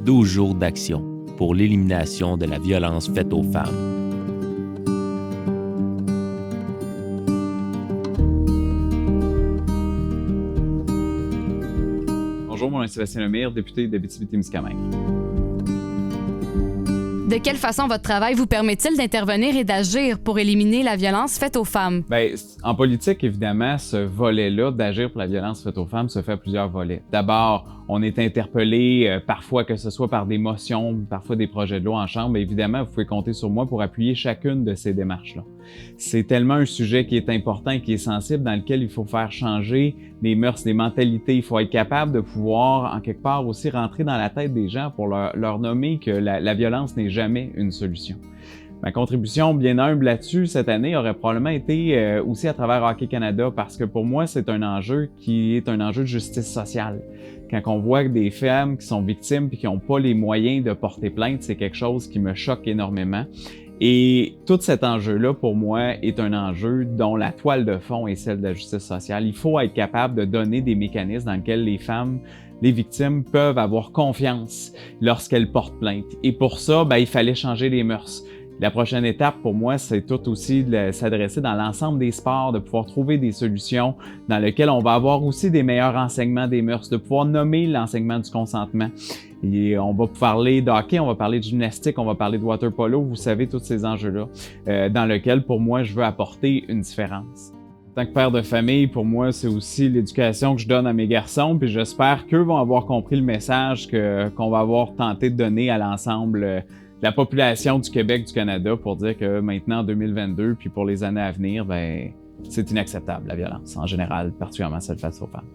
12 jours d'action pour l'élimination de la violence faite aux femmes. Bonjour, mon nom est Sébastien Lemire, député d'Abitibi-Témiscamingue. De quelle façon votre travail vous permet-il d'intervenir et d'agir pour éliminer la violence faite aux femmes? Bien, en politique, évidemment, ce volet-là d'agir pour la violence faite aux femmes se fait à plusieurs volets. D'abord, on est interpellé parfois, que ce soit par des motions, parfois des projets de loi en chambre. Évidemment, vous pouvez compter sur moi pour appuyer chacune de ces démarches-là. C'est tellement un sujet qui est important et qui est sensible, dans lequel il faut faire changer les mœurs, les mentalités. Il faut être capable de pouvoir, en quelque part, aussi rentrer dans la tête des gens pour leur nommer que la violence n'est jamais une solution. Ma contribution bien humble là-dessus cette année aurait probablement été aussi à travers Hockey Canada, parce que pour moi, c'est un enjeu qui est un enjeu de justice sociale. Quand on voit des femmes qui sont victimes et qui n'ont pas les moyens de porter plainte, c'est quelque chose qui me choque énormément. Et tout cet enjeu-là, pour moi, est un enjeu dont la toile de fond est celle de la justice sociale. Il faut être capable de donner des mécanismes dans lesquels les femmes, les victimes peuvent avoir confiance lorsqu'elles portent plainte. Et pour ça, il fallait changer les mœurs. La prochaine étape, pour moi, c'est tout aussi de s'adresser dans l'ensemble des sports, de pouvoir trouver des solutions dans lesquelles on va avoir aussi des meilleurs enseignements des mœurs, de pouvoir nommer l'enseignement du consentement. Et on va parler de hockey, on va parler de gymnastique, on va parler de water polo, vous savez, tous ces enjeux-là, dans lesquels, pour moi, je veux apporter une différence. En tant que père de famille, pour moi, c'est aussi l'éducation que je donne à mes garçons, puis j'espère qu'eux vont avoir compris le message qu'on va avoir tenté de donner à l'ensemble de la population du Québec, du Canada, pour dire que maintenant, en 2022, puis pour les années à venir, c'est inacceptable, la violence en général, particulièrement celle face aux femmes.